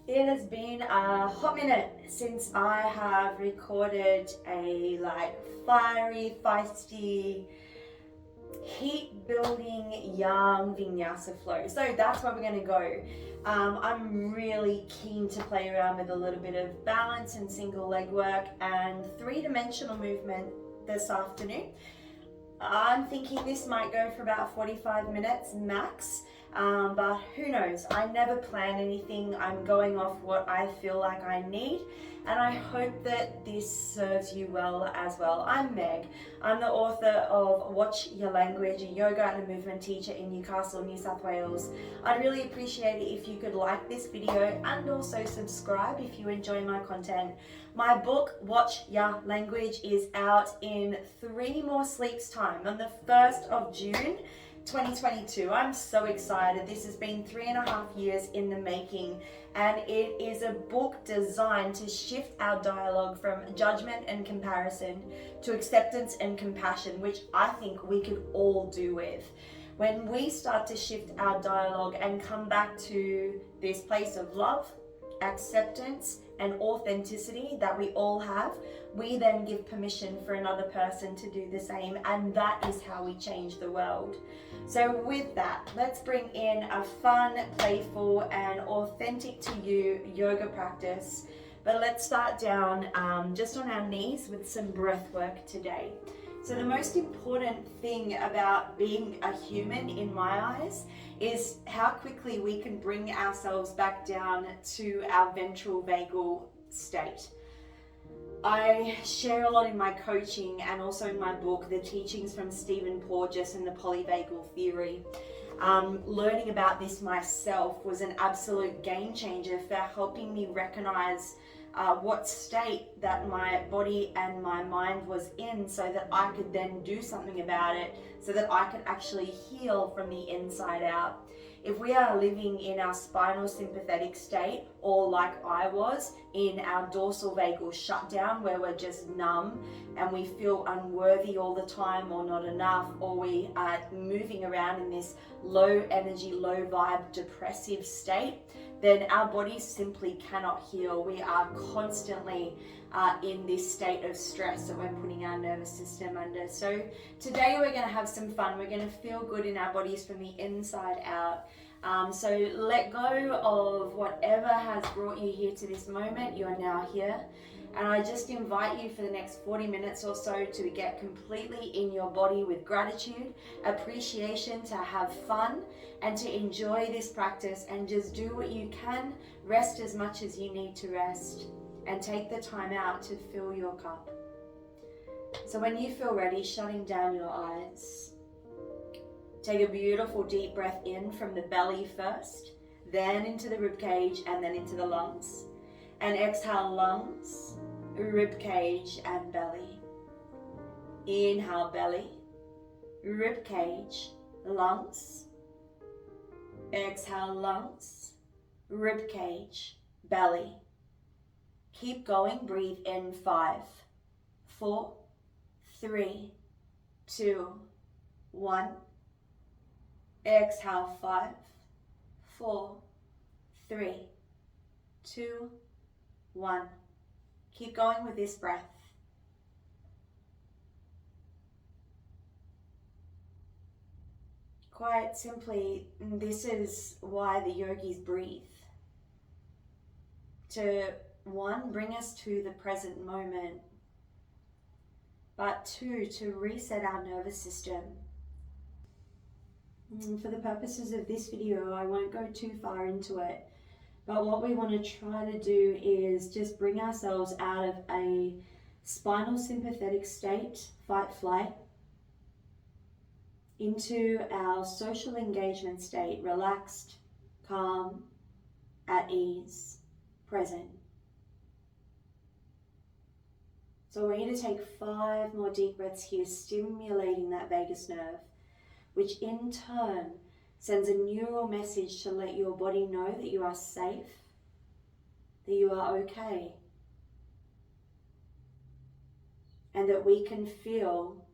It has been a hot minute since I have recorded a fiery, feisty, heat building yang vinyasa flow. So that's where we're going to go. I'm really keen to play around with a little bit of balance and single leg work and three-dimensional movement this afternoon. I'm thinking this might go for about 45 minutes max. But who knows? I never plan anything. I'm going off what I feel like I need, and I hope that this serves you well as well. I'm Meg. I'm the author of Watch Your Language, a yoga and a movement teacher in Newcastle, New South Wales. I'd really appreciate it if you could like this video and also subscribe if you enjoy my content. My book, Watch Your Language, is out in 3 more sleeps time on the 1st of June. 2022. I'm so excited. This has been 3.5 years in the making, and it is a book designed to shift our dialogue from judgment and comparison to acceptance and compassion, which I think we could all do with. When we start to shift our dialogue and come back to this place of love, acceptance, and authenticity that we all have, we then give permission for another person to do the same, and that is how we change the world. So with that, let's bring in a fun, playful, and authentic to you yoga practice. But let's start down just on our knees with some breath work today. So the most important thing about being a human in my eyes is how quickly we can bring ourselves back down to our ventral vagal state. I share a lot in my coaching and also in my book the teachings from Stephen Porges and the polyvagal theory. Learning about this myself was an absolute game changer for helping me recognize what state that my body and my mind was in, so that I could then do something about it, so that I could actually heal from the inside out. If we are living in our spinal sympathetic state, or like I was, in our dorsal vagal shutdown, where we're just numb and we feel unworthy all the time or not enough, or we are moving around in this low energy, low vibe, depressive state, then our bodies simply cannot heal. We are constantly in this state of stress that we're putting our nervous system under. So today we're going to have some fun. We're going to feel good in our bodies from the inside out. So let go of whatever has brought you here to this moment. You are now here. And I just invite you for the next 40 minutes or so to get completely in your body with gratitude, appreciation, to have fun, and to enjoy this practice and just do what you can. Rest as much as you need to rest, and take the time out to fill your cup. So when you feel ready, shutting down your eyes. Take a beautiful deep breath in from the belly first, then into the ribcage, and then into the lungs. And exhale, lungs, ribcage, and belly. Inhale, belly, ribcage, lungs. Exhale, lungs, ribcage, belly. Keep going. Breathe in 5, 4, 3, 2, 1. Exhale, 5, 4, 3, 2, 1. Keep going with this breath. Quite simply, this is why the yogis breathe. To 1, bring us to the present moment, but 2, to reset our nervous system. For the purposes of this video, I won't go too far into it, but what we want to try to do is just bring ourselves out of a spinal sympathetic state, fight, flight, into our social engagement state, relaxed, calm, at ease, present. So I want you to take 5 more deep breaths here, stimulating that vagus nerve, which in turn sends a neural message to let your body know that you are safe, that you are okay, and that we can feel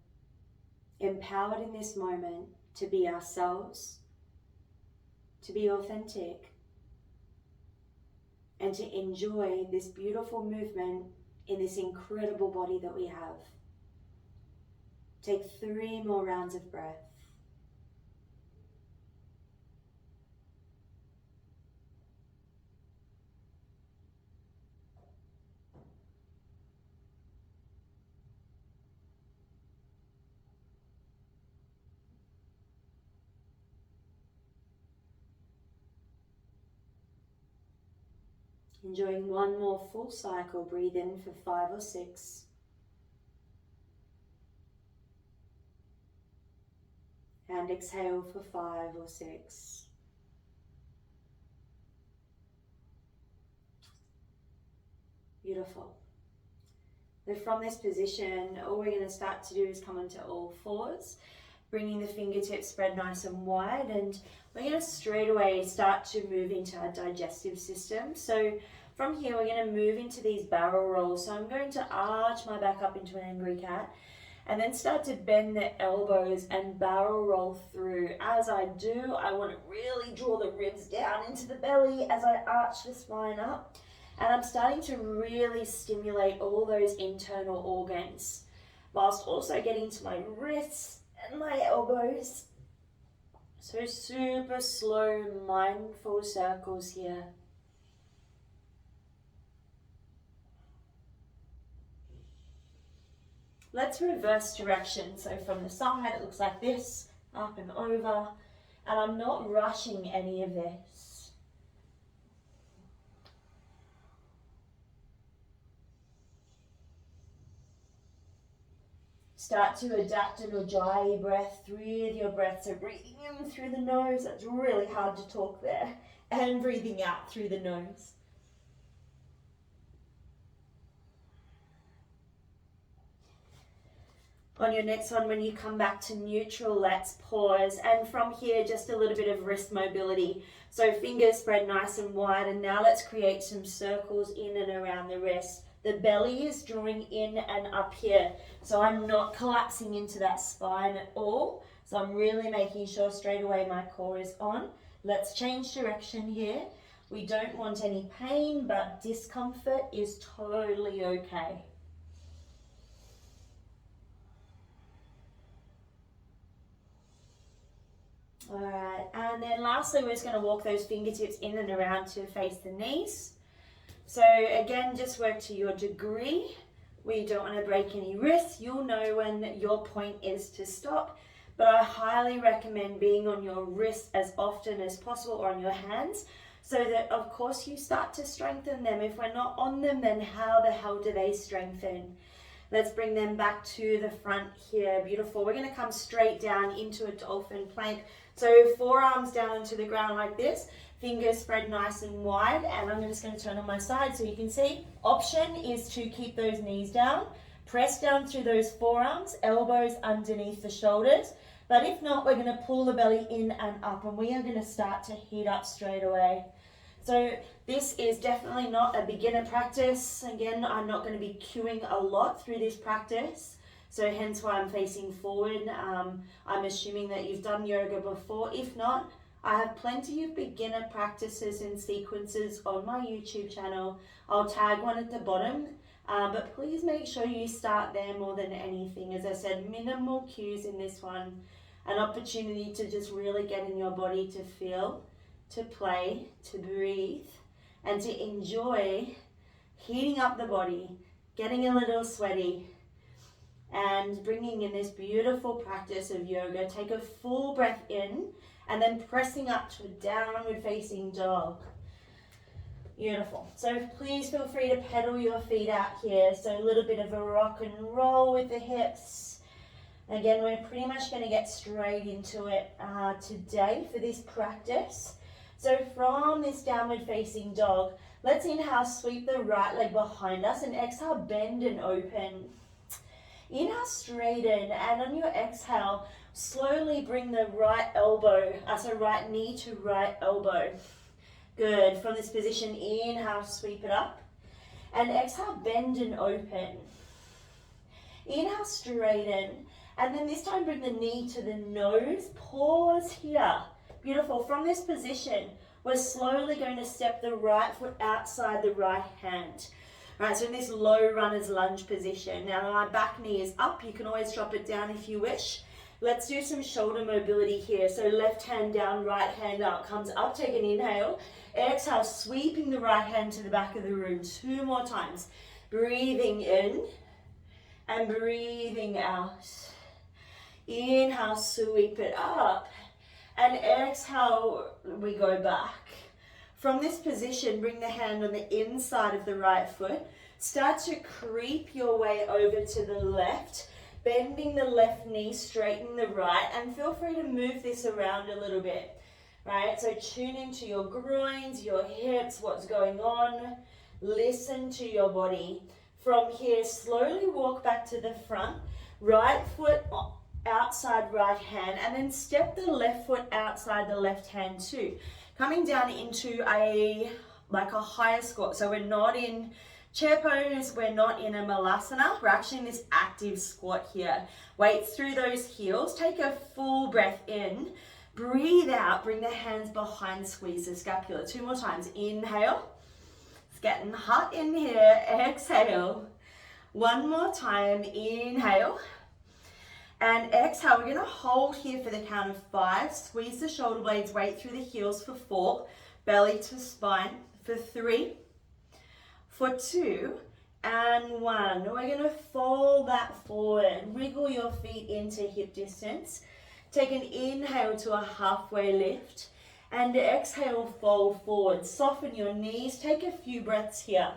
empowered in this moment to be ourselves, to be authentic, and to enjoy this beautiful movement in this incredible body that we have. Take 3 more rounds of breath. Enjoying 1 more full cycle. Breathe in for 5 or 6. And exhale for 5 or 6. Beautiful. So from this position, all we're going to start to do is come onto all fours, bringing the fingertips spread nice and wide, and we're going to straight away start to move into our digestive system. So from here, we're going to move into these barrel rolls. So I'm going to arch my back up into an angry cat, and then start to bend the elbows and barrel roll through. As I do, I want to really draw the ribs down into the belly as I arch the spine up. And I'm starting to really stimulate all those internal organs, whilst also getting to my wrists and my elbows. So super slow, mindful circles here. Let's reverse direction. So from the side, it looks like this, up and over. And I'm not rushing any of this. Start to adapt a Ujjayi breath with your breath. So breathing in through the nose, that's really hard to talk there. And breathing out through the nose. On your next one, when you come back to neutral, let's pause. And from here, just a little bit of wrist mobility. So fingers spread nice and wide. And now let's create some circles in and around the wrist. The belly is drawing in and up here. So I'm not collapsing into that spine at all. So I'm really making sure straight away my core is on. Let's change direction here. We don't want any pain, but discomfort is totally okay. All right, and then lastly, we're just going to walk those fingertips in and around to face the knees. So again, just work to your degree. We don't want to break any wrists. You'll know when your point is to stop, but I highly recommend being on your wrists as often as possible, or on your hands, so that of course you start to strengthen them. If we're not on them, then how the hell do they strengthen? Let's bring them back to the front here. Beautiful. We're going to come straight down into a dolphin plank. So forearms down onto the ground like this. Fingers spread nice and wide, and I'm just going to turn on my side so you can see. Option is to keep those knees down, press down through those forearms, elbows underneath the shoulders. But if not, we're going to pull the belly in and up, and we are going to start to heat up straight away. So this is definitely not a beginner practice. Again, I'm not going to be cueing a lot through this practice. So hence why I'm facing forward. I'm assuming that you've done yoga before. If not, I have plenty of beginner practices and sequences on my YouTube channel. I'll tag one at the bottom, but please make sure you start there more than anything. As I said, minimal cues in this one. An opportunity to just really get in your body, to feel, to play, to breathe, and to enjoy heating up the body, getting a little sweaty, and bringing in this beautiful practice of yoga. Take a full breath in, and then pressing up to a downward facing dog. Beautiful. So please feel free to pedal your feet out here. So a little bit of a rock and roll with the hips. Again, we're pretty much going to get straight into it today for this practice. So from this downward facing dog, let's inhale, sweep the right leg behind us, and exhale, bend and open. Inhale, straighten, and on your exhale, slowly bring the right elbow, so right knee to right elbow. Good. From this position, inhale, sweep it up. And exhale, bend and open. Inhale, straighten. And then this time, bring the knee to the nose. Pause here. Beautiful. From this position, we're slowly going to step the right foot outside the right hand. All right, so in this low runner's lunge position. Now my back knee is up. You can always drop it down if you wish. Let's do some shoulder mobility here. So left hand down, right hand up. Comes up, take an inhale. Exhale, sweeping the right hand to the back of the room. 2 more times. Breathing in and breathing out. Inhale, sweep it up. And exhale, we go back. From this position, bring the hand on the inside of the right foot. Start to creep your way over to the left, bending the left knee, straightening the right, and feel free to move this around a little bit, right? So tune into your groins, your hips, what's going on. Listen to your body. From here, slowly walk back to the front, right foot outside right hand, and then step the left foot outside the left hand too. Coming down into a higher squat. So we're not in chair pose, we're not in a malasana, we're actually in this active squat here. Weights through those heels, take a full breath in, breathe out, bring the hands behind, squeeze the scapula. 2 more times, inhale, it's getting hot in here, exhale. 1 more time, inhale. And exhale, we're going to hold here for the count of 5. Squeeze the shoulder blades, weight through the heels for 4. Belly to spine for 3, for 2, and 1. We're going to fold that forward. Wriggle your feet into hip distance. Take an inhale to a halfway lift. And exhale, fold forward. Soften your knees. Take a few breaths here.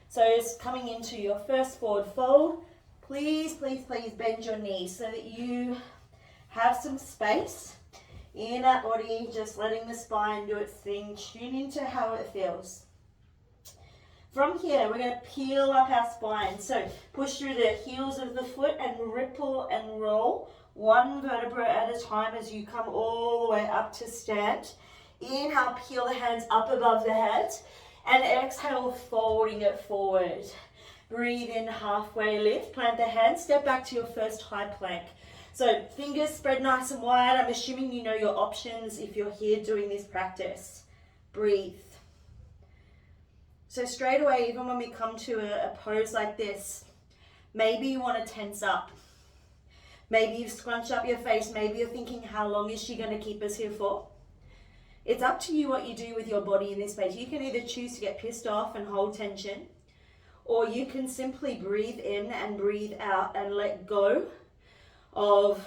So it's coming into your first forward fold. Please, please, please bend your knees so that you have some space in that body, just letting the spine do its thing. Tune into how it feels. From here, we're going to peel up our spine. So push through the heels of the foot and ripple and roll 1 vertebra at a time as you come all the way up to stand. Inhale, peel the hands up above the head, and exhale, folding it forward. Breathe in, halfway lift, plant the hands, step back to your first high plank. So fingers spread nice and wide. I'm assuming you know your options if you're here doing this practice. Breathe. So straight away, even when we come to a pose like this, maybe you want to tense up. Maybe you've scrunched up your face. Maybe you're thinking, how long is she going to keep us here for? It's up to you what you do with your body in this space. You can either choose to get pissed off and hold tension, or you can simply breathe in and breathe out and let go of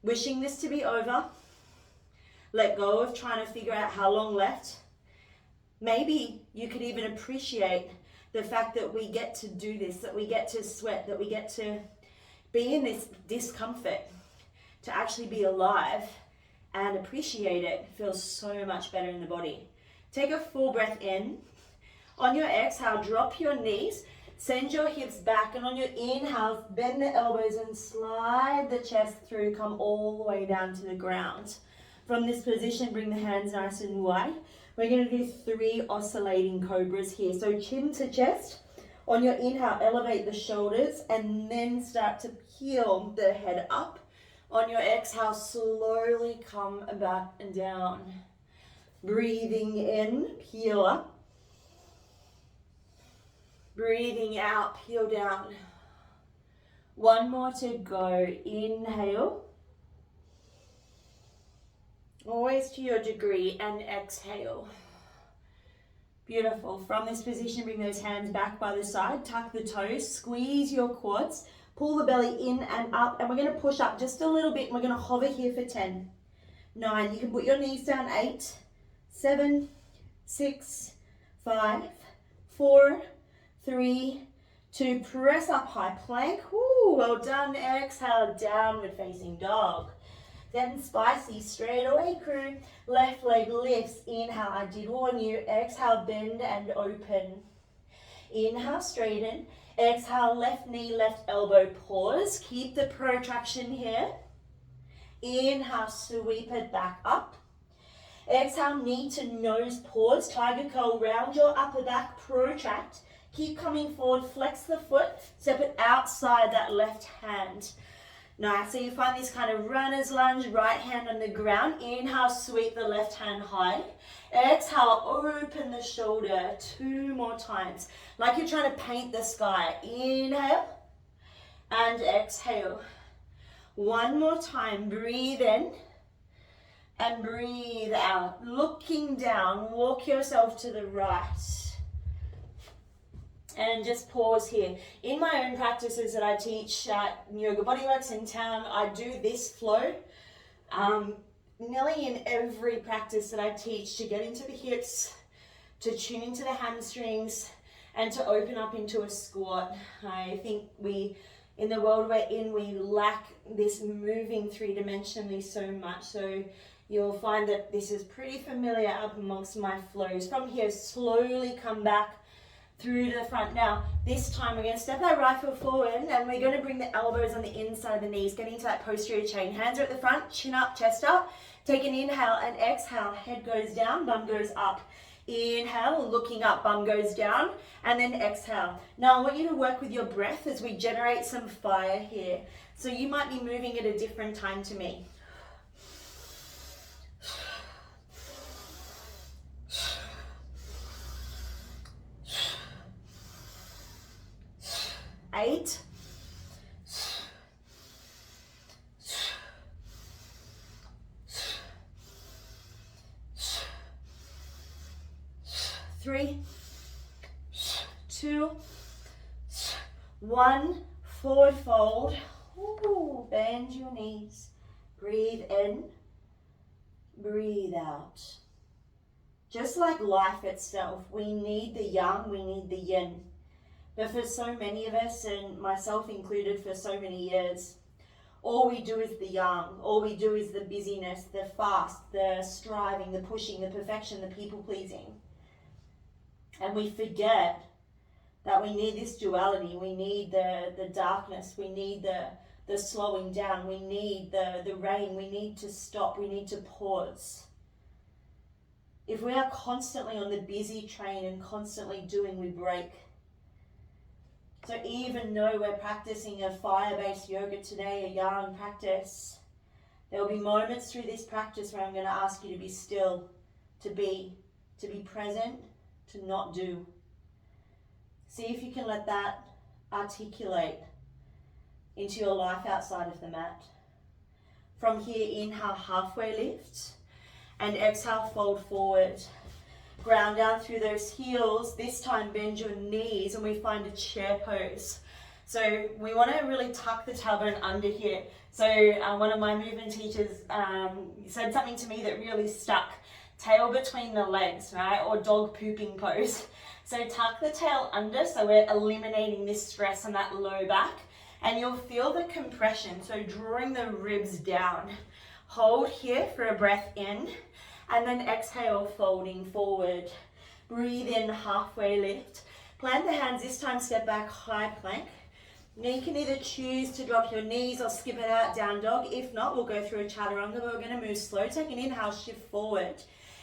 wishing this to be over. Let go of trying to figure out how long left. Maybe you could even appreciate the fact that we get to do this, that we get to sweat, that we get to be in this discomfort, to actually be alive and appreciate it. Feels so much better in the body. Take a full breath in. On your exhale, drop your knees, send your hips back, and on your inhale, bend the elbows and slide the chest through, come all the way down to the ground. From this position, bring the hands nice and wide. We're going to do 3 oscillating cobras here. So chin to chest. On your inhale, elevate the shoulders and then start to peel the head up. On your exhale, slowly come back and down. Breathing in, peel up. Breathing out, peel down. 1 more to go. Inhale. Always to your degree, and exhale. Beautiful. From this position, bring those hands back by the side. Tuck the toes. Squeeze your quads. Pull the belly in and up. And we're going to push up just a little bit. We're going to hover here for 10, 9. You can put your knees down. 8, 7, 6, 5, 4, 3, 2. Press up, high plank. Woo, well done. Exhale, downward facing dog. Then spicy, straight away crew. Left leg lifts. Inhale, I did warn you. Exhale, bend and open. Inhale, straighten. Exhale, left knee, left elbow, pause. Keep the protraction here. Inhale, sweep it back up. Exhale, knee to nose, pause. Tiger curl, round your upper back, protract. Keep coming forward, flex the foot, step it outside that left hand. Nice. So you find this kind of runner's lunge, right hand on the ground. Inhale, sweep the left hand high. Exhale, open the shoulder 2 more times. Like you're trying to paint the sky. Inhale and exhale. 1 more time. Breathe in and breathe out. Looking down, walk yourself to the right. And just pause here. In my own practices that I teach at Yoga Bodyworks in town, I do this flow nearly in every practice that I teach, to get into the hips, to tune into the hamstrings, and to open up into a squat. I think in the world we're in, we lack this moving 3-dimensionally so much. So you'll find that this is pretty familiar up amongst my flows. From here, slowly come back through to the front. Now, this time we're going to step our right foot forward and we're going to bring the elbows on the inside of the knees, getting to that posterior chain. Hands are at the front, chin up, chest up. Take an inhale and exhale. Head goes down, bum goes up. Inhale, looking up, bum goes down, and then exhale. Now, I want you to work with your breath as we generate some fire here. So you might be moving at a different time to me. 8, 3, 2, 1. Forward fold. Ooh, bend your knees. Breathe in, breathe out. Just like life itself, we need the yang, we need the yin. But for so many of us, and myself included for so many years, all we do is the yang. All we do is the busyness, the fast, the striving, the pushing, the perfection, the people pleasing. And we forget that we need this duality. We need the darkness. We need the slowing down. We need the rain. We need to stop. We need to pause. If we are constantly on the busy train and constantly doing, we break. So even though we're practicing a fire-based yoga today, a yang practice, there will be moments through this practice where I'm going to ask you to be still, to be present, to not do. See if you can let that articulate into your life outside of the mat. From here, inhale, halfway lift, and exhale, fold forward. Ground down through those heels. This time bend your knees and we find a chair pose. So we want to really tuck the tailbone under here. So one of my movement teachers said something to me that really stuck. Tail between the legs, right? Or dog pooping pose. So tuck the tail under, so we're eliminating this stress on that low back. And you'll feel the compression, so drawing the ribs down. Hold here for a breath in. And then exhale, folding forward. Breathe in, halfway lift. Plant the hands, this time step back, high plank. Now you can either choose to drop your knees or skip it out, down dog. If not, we'll go through a chaturanga, but we're going to move slow. Take an inhale, shift forward.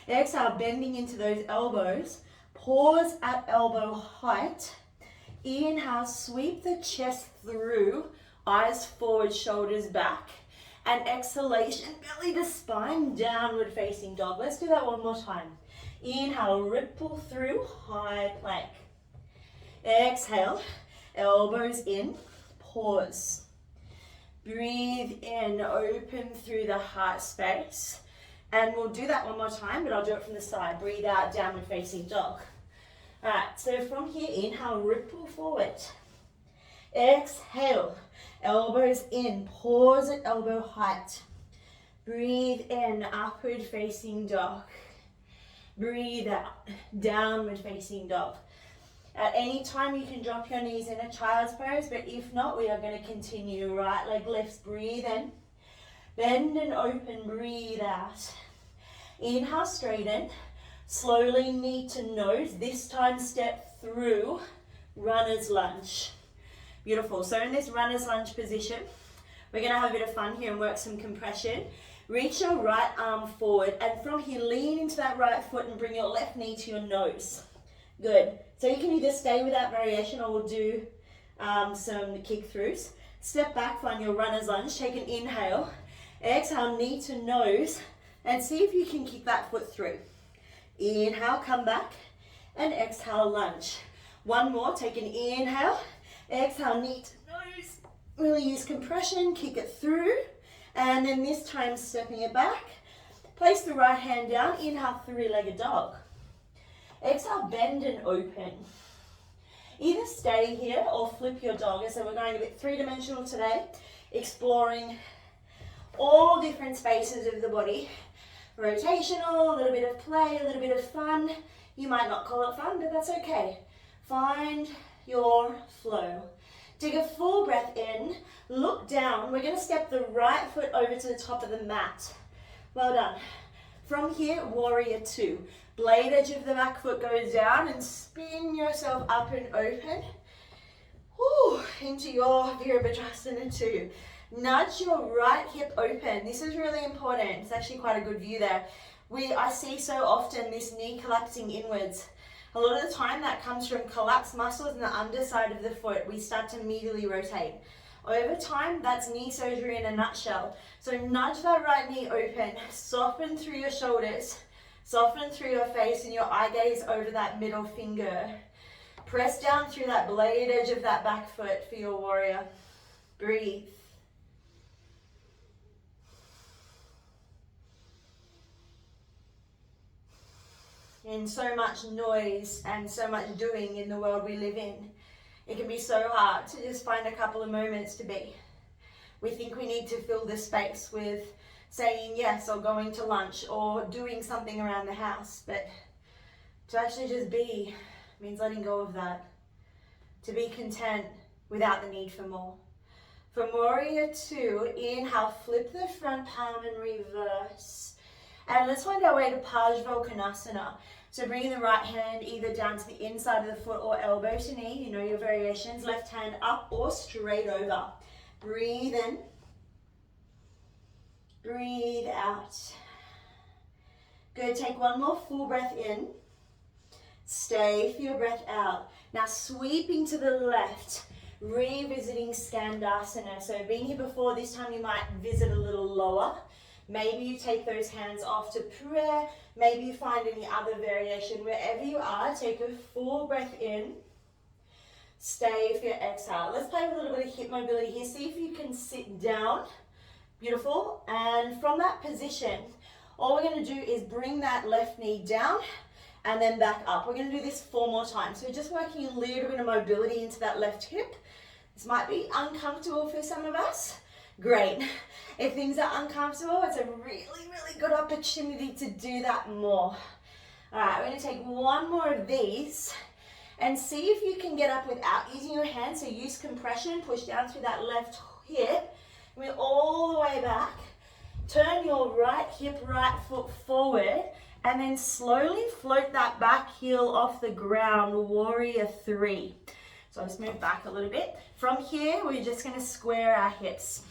Exhale, bending into those elbows. Pause at elbow height. Inhale, sweep the chest through, eyes forward, shoulders back. And exhalation, belly to spine, downward facing dog. Let's do that one more time. Inhale, ripple through, high plank. Exhale, elbows in, pause. Breathe in, open through the heart space. And we'll do that one more time, but I'll do it from the side. Breathe out, downward facing dog. All right, so from here, inhale, ripple forward. Exhale, elbows in, pause at elbow height. Breathe in, upward facing dog. Breathe out, downward facing dog. At any time you can drop your knees in a child's pose, but if not, we are going to continue. Right leg lifts, breathe in. Bend and open, breathe out. Inhale, straighten. Slowly knee to nose. This time step through, runner's lunge. Beautiful. So in this runner's lunge position, we're going to have a bit of fun here and work some compression. Reach your right arm forward, and from here, lean into that right foot and bring your left knee to your nose. Good. So you can either stay with that variation or we'll do some kick throughs. Step back, find your runner's lunge. Take an inhale. Exhale, knee to nose. And see if you can kick that foot through. Inhale, come back. And exhale, lunge. One more, take an inhale. Exhale, knee to nose. Really use compression, kick it through. And then this time, stepping it back. Place the right hand down. Inhale, three-legged dog. Exhale, bend and open. Either stay here or flip your dog. So we're going a bit three-dimensional today, exploring all different spaces of the body. Rotational, a little bit of play, a little bit of fun. You might not call it fun, but that's okay. Find your flow. Take a full breath in, look down. We're going to step the right foot over to the top of the mat. Well done. From here, warrior two. Blade edge of the back foot goes down and spin yourself up and open. Woo, into your Virabhadrasana 2. Nudge your right hip open. This is really important. It's actually quite a good view there. I see so often this knee collapsing inwards. A lot of the time that comes from collapsed muscles in the underside of the foot. We start to medially rotate. Over time, that's knee surgery in a nutshell. So nudge that right knee open. Soften through your shoulders. Soften through your face and your eye gaze over that middle finger. Press down through that blade edge of that back foot for your warrior. Breathe. In so much noise and so much doing in the world we live in, it can be so hard to just find a couple of moments to be. We think we need to fill this space with saying yes or going to lunch or doing something around the house, but to actually just be means letting go of that. To be content without the need for more. For warrior two, inhale, flip the front palm and reverse. And let's find our way to Parsvakonasana. So bringing the right hand either down to the inside of the foot or elbow to knee. You know your variations. Left hand up or straight over. Breathe in. Breathe out. Good. Take one more full breath in. Stay for your breath out. Now sweeping to the left. Revisiting Skandasana. So being here before, this time you might visit a little lower. Maybe you take those hands off to prayer. Maybe you find any other variation. Wherever you are, take a full breath in. Stay for your exhale. Let's play with a little bit of hip mobility here. See if you can sit down. Beautiful. And from that position, all we're going to do is bring that left knee down and then back up. We're going to do this 4 more times. So we're just working a little bit of mobility into that left hip. This might be uncomfortable for some of us. Great. If things are uncomfortable, it's a really, really good opportunity to do that more. All right, we're going to take one more of these and see if you can get up without using your hands. So use compression, push down through that left hip. We're all the way back. Turn your right hip, right foot forward, and then slowly float that back heel off the ground, warrior three. So let's move back a little bit. From here, we're just going to square our hips.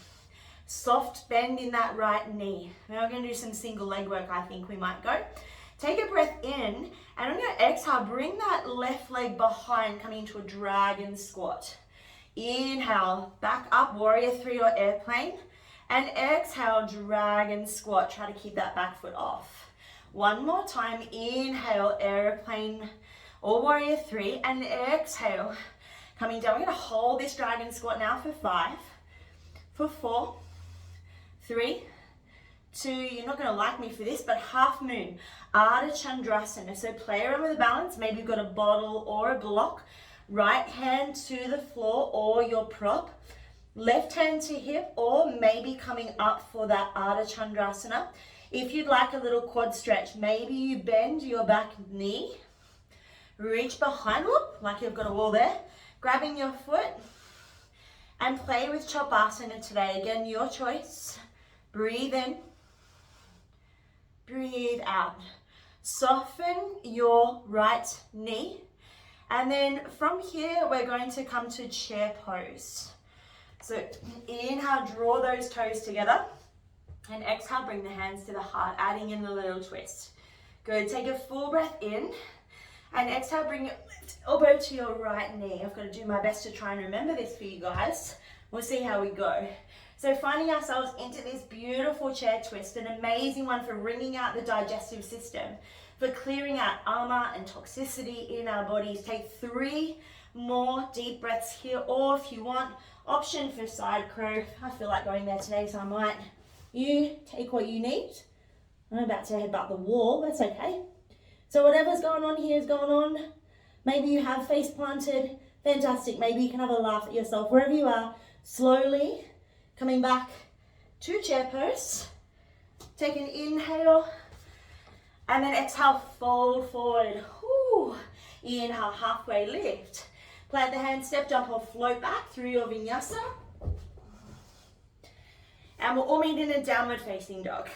Soft bend in that right knee. Now we're going to do some single leg work, I think we might go. Take a breath in, and I'm going to exhale. Bring that left leg behind, coming into a dragon squat. Inhale, back up, warrior three or airplane. And exhale, dragon squat. Try to keep that back foot off. One more time. Inhale, airplane or warrior three. And exhale, coming down. We're going to hold this dragon squat now for 5, for 4, 3, 2. You're not going to like me for this, but half moon. Ardha Chandrasana. So play around with the balance. Maybe you've got a bottle or a block. Right hand to the floor or your prop. Left hand to hip, or maybe coming up for that Ardha Chandrasana. If you'd like a little quad stretch, maybe you bend your back knee. Reach behind, whoop, like you've got a wall there. Grabbing your foot and play with Chopasana today. Again, your choice. Breathe in. Breathe out. Soften your right knee. And then from here, we're going to come to chair pose. So inhale, draw those toes together. And exhale, bring the hands to the heart, adding in a little twist. Good, take a full breath in. And exhale, bring your left elbow to your right knee. I've got to do my best to try and remember this for you guys. We'll see how we go. So finding ourselves into this beautiful chair twist, an amazing one for wringing out the digestive system, for clearing out armor and toxicity in our bodies. Take 3 more deep breaths here, or if you want, option for side crow. I feel like going there today, so I might. You take what you need. I'm about to headbutt the wall, that's okay. So whatever's going on here is going on. Maybe you have face planted, fantastic. Maybe you can have a laugh at yourself wherever you are. Slowly coming back to chair pose. Take an inhale and then exhale, fold forward. Whew. Inhale, halfway lift. Plant the hand, step, jump or float back through your vinyasa. And we'll all meet in a downward facing dog.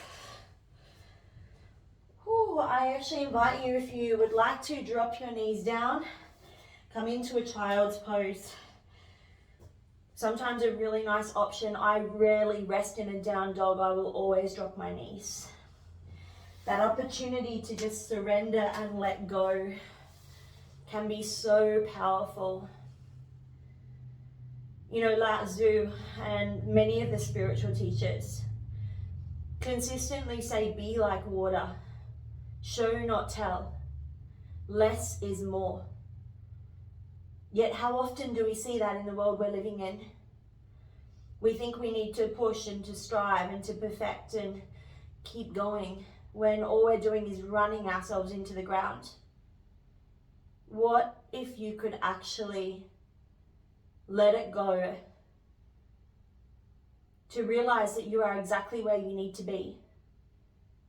Whew. I actually invite you, if you would like to, drop your knees down, come into a child's pose. Sometimes a really nice option. I rarely rest in a down dog. I will always drop my knees. That opportunity to just surrender and let go can be so powerful. You know, Lao Tzu and many of the spiritual teachers consistently say, be like water, show not tell, less is more. Yet how often do we see that in the world we're living in? We think we need to push and to strive and to perfect and keep going when all we're doing is running ourselves into the ground. What if you could actually let it go to realize that you are exactly where you need to be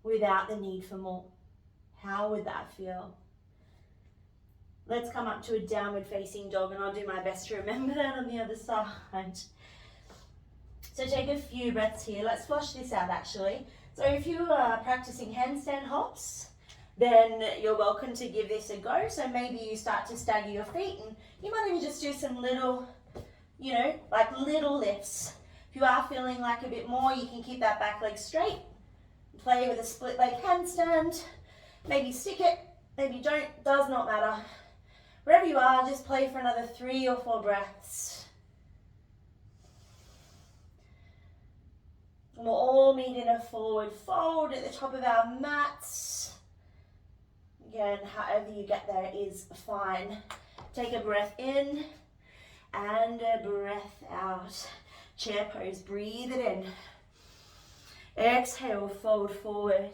without the need for more? How would that feel? Let's come up to a downward facing dog, and I'll do my best to remember that on the other side. So take a few breaths here. Let's flush this out actually. So if you are practicing handstand hops, then you're welcome to give this a go. So maybe you start to stagger your feet, and you might even just do some little, you know, like little lifts. If you are feeling like a bit more, you can keep that back leg straight. Play with a split leg handstand. Maybe stick it, maybe don't, does not matter. Wherever you are, just play for another 3 or 4 breaths. And we'll all meet in a forward fold at the top of our mats. Again, however you get there is fine. Take a breath in and a breath out. Chair pose, breathe it in. Exhale, fold forward.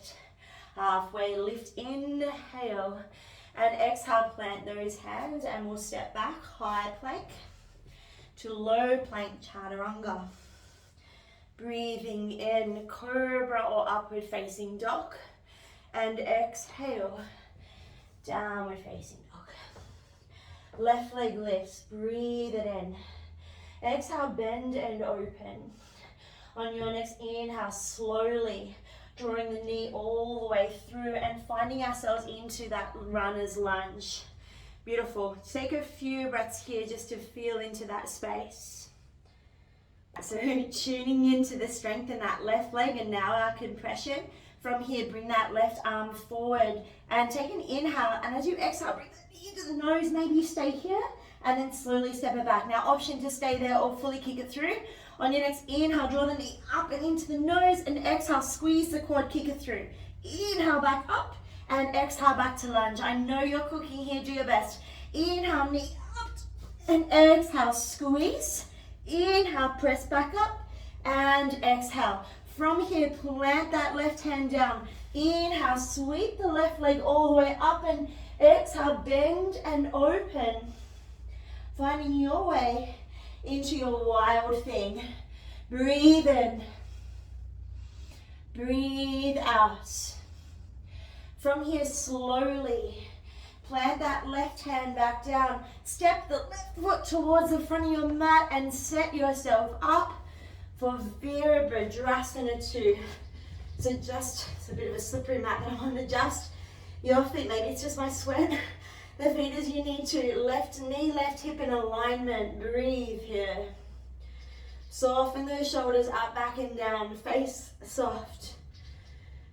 Halfway lift, inhale. And exhale, plant those hands and we'll step back, high plank to low plank, Chaturanga. Breathing in, cobra or upward facing dog. And exhale, downward facing dog. Left leg lifts, breathe it in. Exhale, bend and open. On your next inhale, slowly drawing the knee all the way through and finding ourselves into that runner's lunge. Beautiful. Take a few breaths here just to feel into that space. So tuning into the strength in that left leg, and now our compression. From here, bring that left arm forward and take an inhale, and as you exhale, bring the knee to the nose. Maybe you stay here and then slowly step it back. Now option to stay there or fully kick it through. On your next inhale, draw the knee up and into the nose, and exhale, squeeze the quad, kick it through. Inhale back up and exhale back to lunge. I know you're cooking here, do your best. Inhale, knee up and exhale, squeeze. Inhale, press back up and exhale. From here, plant that left hand down. Inhale, sweep the left leg all the way up and exhale, bend and open. Finding your way into your wild thing. Breathe in. Breathe out. From here, slowly plant that left hand back down. Step the left foot towards the front of your mat and set yourself up for Virabhadrasana 2. So it's a bit of a slippery mat, but I want to adjust your feet. Maybe it's just my sweat. The feet as you need to. Left knee, left hip in alignment. Breathe here. Soften those shoulders up, back and down. Face soft.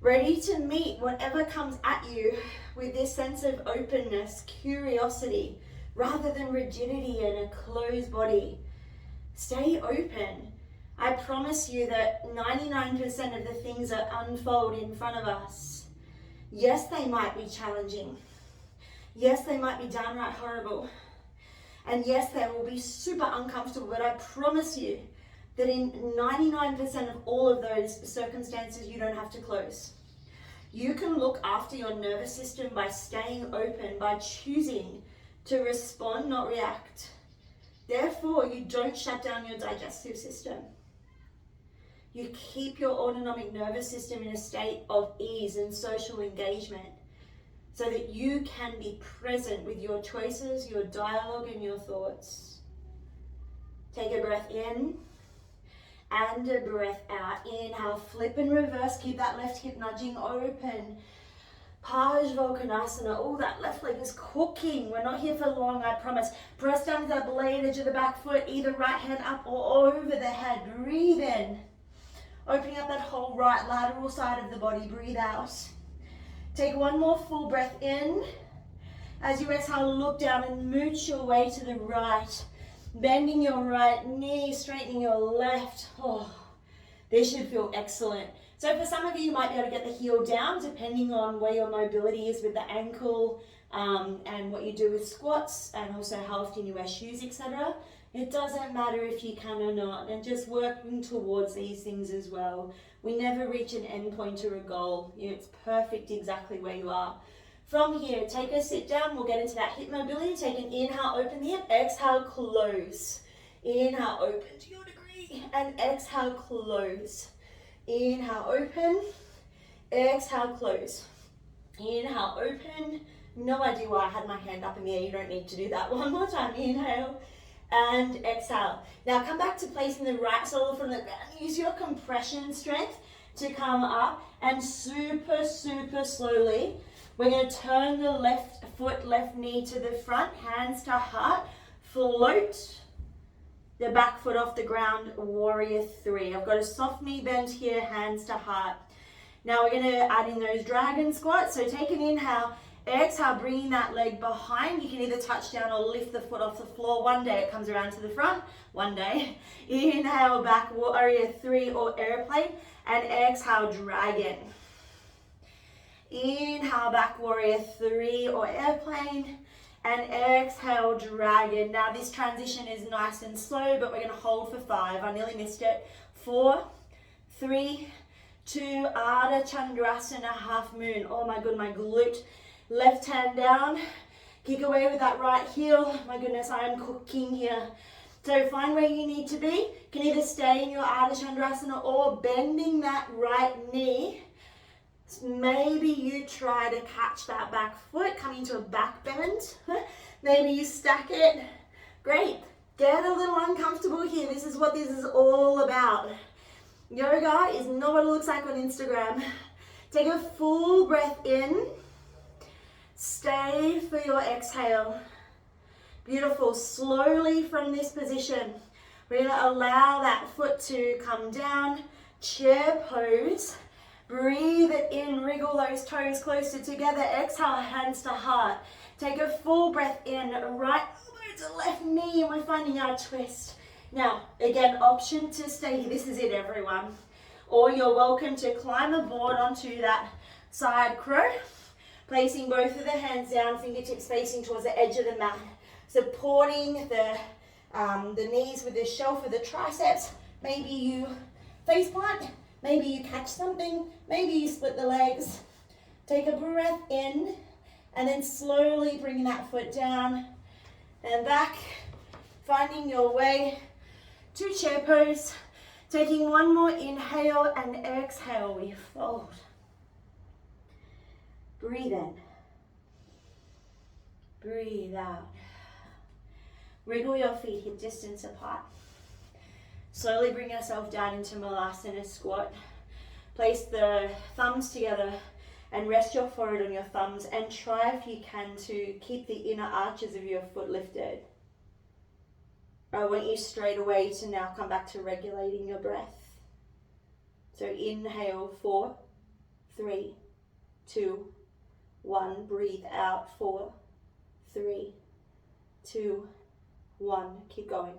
Ready to meet whatever comes at you with this sense of openness, curiosity, rather than rigidity and a closed body. Stay open. I promise you that 99% of the things that unfold in front of us, yes, they might be challenging. Yes, they might be downright horrible. And yes, they will be super uncomfortable, but I promise you that in 99% of all of those circumstances, you don't have to close. You can look after your nervous system by staying open, by choosing to respond, not react. Therefore, you don't shut down your digestive system. You keep your autonomic nervous system in a state of ease and social engagement so that you can be present with your choices, your dialogue, and your thoughts. Take a breath in and a breath out. Inhale, flip and reverse. Keep that left hip nudging open. Parsvakonasana. Oh, that left leg is cooking. We're not here for long, I promise. Press down to that blade edge of the back foot, either right hand up or over the head. Breathe in. Opening up that whole right lateral side of the body. Breathe out. Take one more full breath in. As you exhale, look down and mooch your way to the right. Bending your right knee, straightening your left. Oh, this should feel excellent. So for some of you, you might be able to get the heel down depending on where your mobility is with the ankle and what you do with squats and also how often you wear shoes, etc. It doesn't matter if you can or not, and just working towards these things as well. We never reach an end point or a goal. It's perfect exactly where you are. From here, take a sit down. We'll get into that hip mobility. Take an inhale, open the hip. Exhale, close. Inhale, open to your degree. And exhale, close. Inhale, open. Exhale, close. Inhale, open. No idea why I had my hand up in the air. You don't need to do that. One more time. Inhale and exhale. Now come back to placing the right sole from the ground. Use your compression strength to come up, and super, super slowly, we're going to turn the left foot, left knee to the front, hands to heart, float the back foot off the ground, warrior three. I've got a soft knee bend here, hands to heart. Now we're going to add in those dragon squats. So take an inhale, exhale, bringing that leg behind. You can either touch down or lift the foot off the floor. One day it comes around to the front, one day. Inhale, back warrior three or airplane, and exhale, dragon. Inhale, back warrior three or airplane, and exhale, dragon. Now this transition is nice and slow, but we're going to hold for 5. I nearly missed it. 4, 3, 2, Ardha Chandrasana, half moon. Oh my god, my glute. Left hand down, kick away with that right heel. My goodness, I am cooking here. So find where you need to be. You can either stay in your Ardha Chandrasana or bending that right knee. Maybe you try to catch that back foot, coming to a back bend. Maybe you stack it. Great. Get a little uncomfortable here. This is what this is all about. Yoga is not what it looks like on Instagram. Take a full breath in. Stay for your exhale. Beautiful. Slowly from this position, we're going to allow that foot to come down. Chair pose. Breathe it in, wriggle those toes closer together. Exhale, hands to heart. Take a full breath in, right elbow to left knee, and we're finding our twist. Now, again, option to stay here. This is it, everyone. Or you're welcome to climb aboard onto that side crow, placing both of the hands down, fingertips facing towards the edge of the mat, supporting the knees with the shelf of the triceps. Maybe you face plant. Maybe you catch something, maybe you split the legs. Take a breath in, and then slowly bring that foot down and back, finding your way to chair pose. Taking one more inhale and exhale, we fold. Breathe in. Breathe out. Wriggle your feet hip distance apart. Slowly bring yourself down into Malasana squat. Place the thumbs together and rest your forehead on your thumbs, and try if you can to keep the inner arches of your foot lifted. I want you straight away to now come back to regulating your breath. So inhale, 4, 3, 2, 1. Breathe out, 4, 3, 2, 1. Keep going.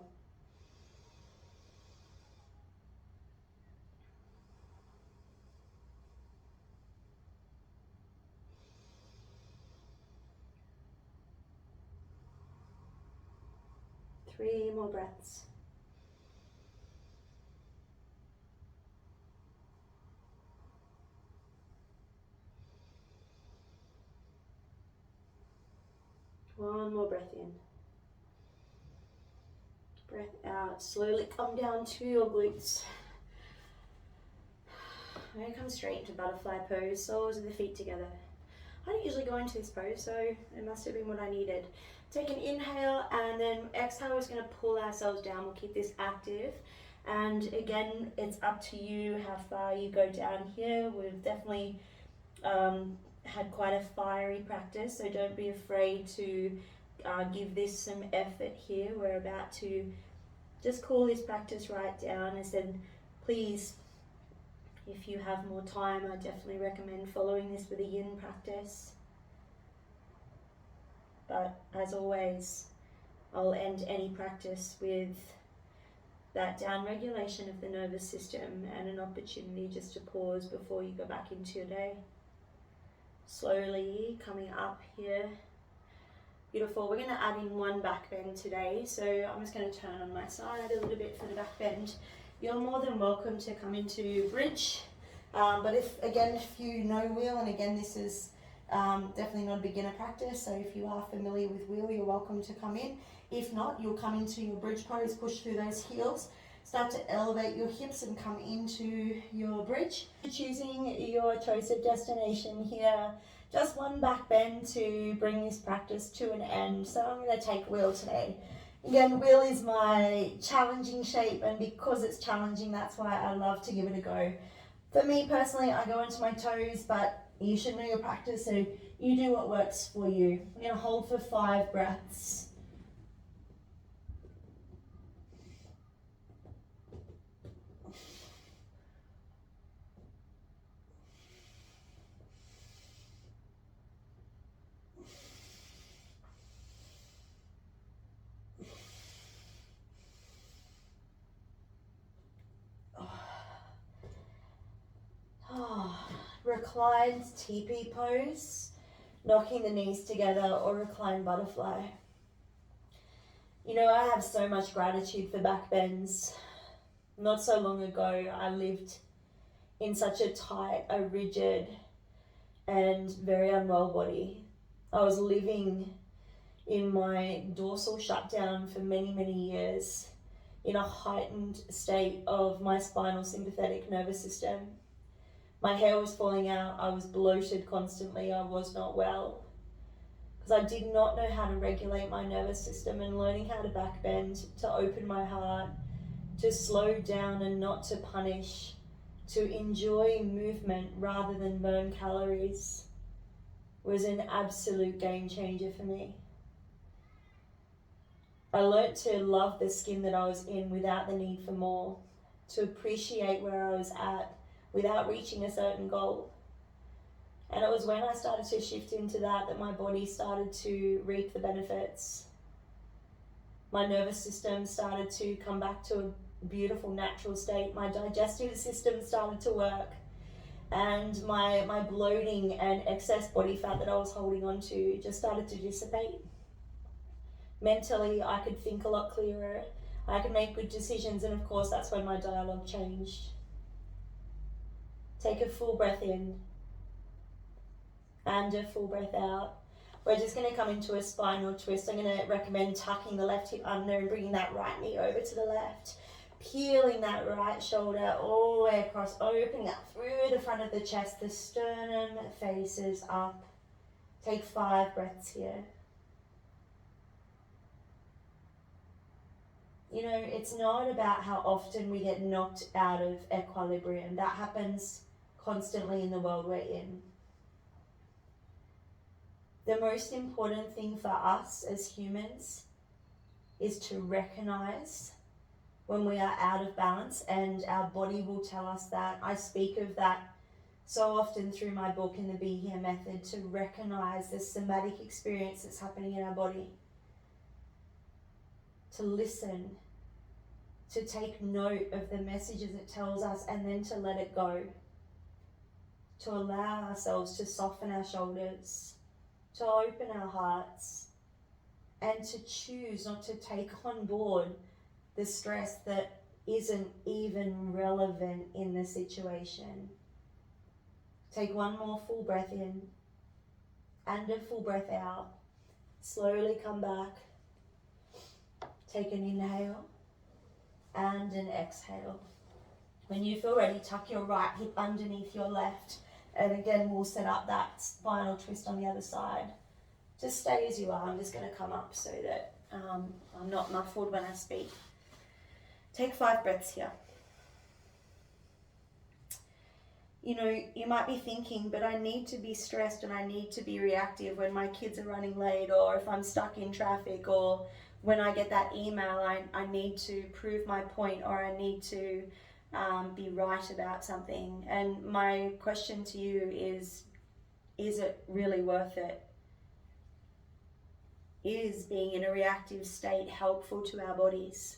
3 more breaths. One more breath in. Breath out. Slowly come down to your glutes. I'm going to come straight into butterfly pose, soles of the feet together. I don't usually go into this pose, so it must have been what I needed. Take an inhale, and then exhale is going to pull ourselves down. We'll keep this active. And again, it's up to you how far you go down here. We've definitely had quite a fiery practice, so don't be afraid to give this some effort here. We're about to just cool this practice right down. I said, please, if you have more time, I definitely recommend following this with a yin practice. But as always, I'll end any practice with that down regulation of the nervous system and an opportunity just to pause before you go back into your day. Slowly coming up here. Beautiful. We're going to add in one back bend today. So I'm just going to turn on my side a little bit for the back bend. You're more than welcome to come into bridge. But if you know wheel, and again, this is definitely not a beginner practice. So if you are familiar with wheel, you're welcome to come in. If not, you'll come into your bridge pose, push through those heels. Start to elevate your hips and come into your bridge. Choosing your choice of destination here. Just one back bend to bring this practice to an end. So I'm going to take wheel today. Again, wheel is my challenging shape, and because it's challenging, that's why I love to give it a go. For me personally, I go into my toes, but you should know your practice, so you do what works for you. I'm going to hold for 5 breaths. Reclined teepee pose, knocking the knees together, or reclined butterfly. You know, I have so much gratitude for back bends. Not so long ago, I lived in such a tight, a rigid, and very unwell body. I was living in my dorsal shutdown for many, many years in a heightened state of my spinal sympathetic nervous system. My hair was falling out, I was bloated constantly, I was not well. Because I did not know how to regulate my nervous system, and learning how to back bend, to open my heart, to slow down and not to punish, to enjoy movement rather than burn calories, was an absolute game changer for me. I learnt to love the skin that I was in without the need for more, to appreciate where I was at without reaching a certain goal. And it was when I started to shift into that my body started to reap the benefits. My nervous system started to come back to a beautiful natural state. My digestive system started to work. And my bloating and excess body fat that I was holding on to just started to dissipate. Mentally, I could think a lot clearer. I could make good decisions, and of course, that's when my dialogue changed. Take a full breath in and a full breath out. We're just going to come into a spinal twist. I'm going to recommend tucking the left hip under and bringing that right knee over to the left. Peeling that right shoulder all the way across, opening up through the front of the chest. The sternum faces up. Take 5 breaths here. You know, it's not about how often we get knocked out of equilibrium. That happens constantly in the world we're in. The most important thing for us as humans is to recognize when we are out of balance, and our body will tell us that. I speak of that so often through my book in the Be Here method, to recognize the somatic experience that's happening in our body. To listen, to take note of the messages it tells us, and then to let it go. To allow ourselves to soften our shoulders, to open our hearts, and to choose not to take on board the stress that isn't even relevant in the situation. Take one more full breath in and a full breath out. Slowly come back. Take an inhale and an exhale. When you feel ready, tuck your right hip underneath your left. And again, we'll set up that spinal twist on the other side. Just stay as you are. I'm just going to come up so that I'm not muffled when I speak. Take 5 breaths here. You know, you might be thinking, but I need to be stressed and I need to be reactive when my kids are running late, or if I'm stuck in traffic, or when I get that email, I need to prove my point, or I need to be right about something. And my question to you is it really worth it? Is being in a reactive state helpful to our bodies?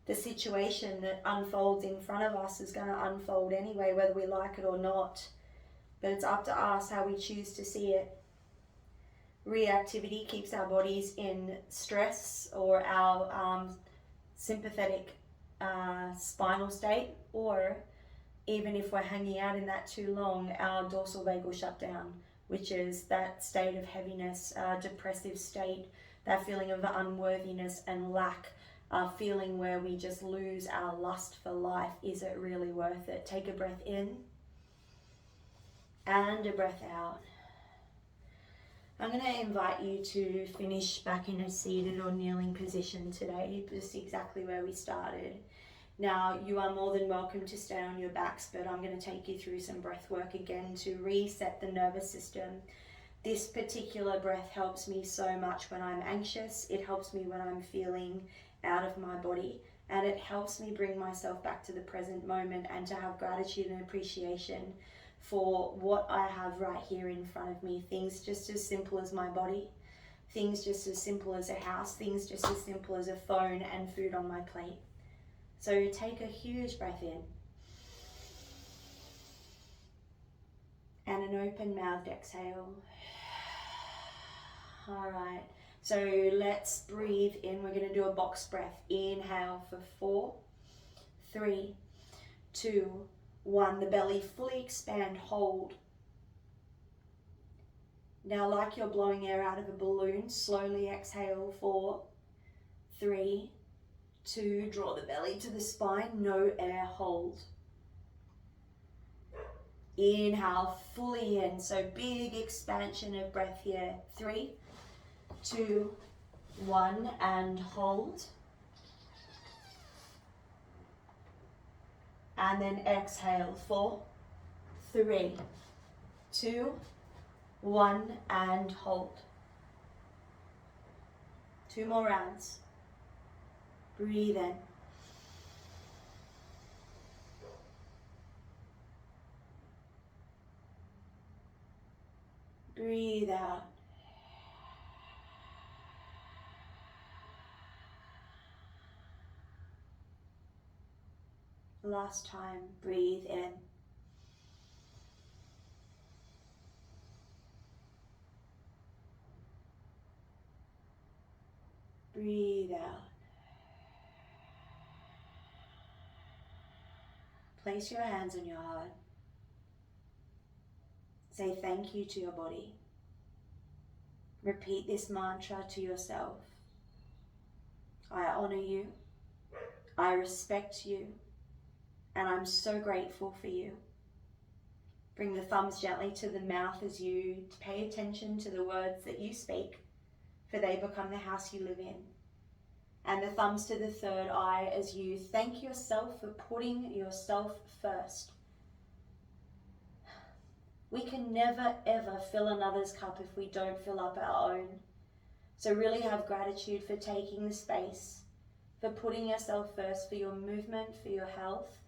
The situation that unfolds in front of us is going to unfold anyway, whether we like it or not. But it's up to us how we choose to see it. Reactivity keeps our bodies in stress, or our sympathetic spinal state, or even if we're hanging out in that too long, our dorsal vagal shutdown, which is that state of heaviness, depressive state, that feeling of unworthiness and lack, feeling where we just lose our lust for life. Is it really worth it? Take a breath in and a breath out. I'm going to invite you to finish back in a seated or kneeling position today, just exactly where we started. Now, you are more than welcome to stay on your backs, but I'm going to take you through some breath work again to reset the nervous system. This particular breath helps me so much when I'm anxious. It helps me when I'm feeling out of my body, and it helps me bring myself back to the present moment and to have gratitude and appreciation for what I have right here in front of me. Things just as simple as my body, things just as simple as a house, things just as simple as a phone and food on my plate. So take a huge breath in and an open-mouthed exhale. All right, so let's breathe in. We're going to do a box breath. Inhale for 4, 3, 2, 1. The belly fully expand, hold. Now, like you're blowing air out of a balloon, slowly exhale. 4, 3, 2. Draw the belly to the spine, no air, hold. Inhale fully in, so big expansion of breath here. 3, 2, 1, and hold. And then exhale. 4, 3, 2, 1, and hold. 2 more rounds. Breathe in. Breathe out. Last time, breathe in. Breathe out. Place your hands on your heart. Say thank you to your body. Repeat this mantra to yourself. I honor you. I respect you. And I'm so grateful for you. Bring the thumbs gently to the mouth as you pay attention to the words that you speak, for they become the house you live in. And the thumbs to the third eye as you thank yourself for putting yourself first. We can never ever fill another's cup if we don't fill up our own. So really have gratitude for taking the space, for putting yourself first, for your movement, for your health,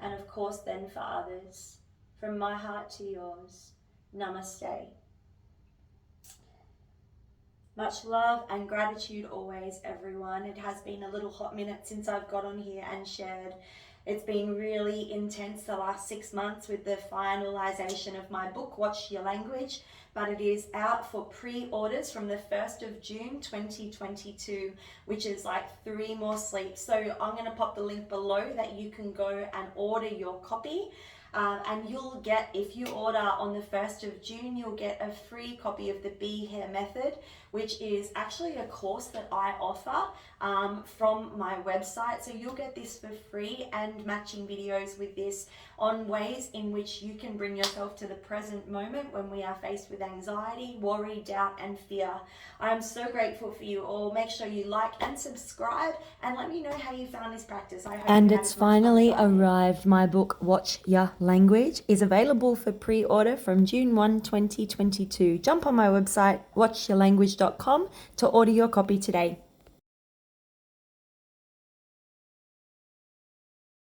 and of course then for others. From my heart to yours, namaste. Much love and gratitude always, everyone. It has been a little hot minute since I've got on here and shared. It's been really intense the last 6 months with the finalization of my book, Watch Your Language, but it is out for pre-orders from the 1st of June 2022, which is like 3 more sleeps. So I'm going to pop the link below that you can go and order your copy. And you'll get, if you order on the 1st of June, you'll get a free copy of the Be Here Method, which is actually a course that I offer from my website. So you'll get this for free and matching videos with this on ways in which you can bring yourself to the present moment when we are faced with anxiety, worry, doubt, and fear. I am so grateful for you all. Make sure you like and subscribe and let me know how you found this practice. I hope And you had it's as much fun finally as I did. arrived. My book, Watch Your Language, is available for pre-order from June 1, 2022. Jump on my website, watchyourlanguage.com, to order your copy today.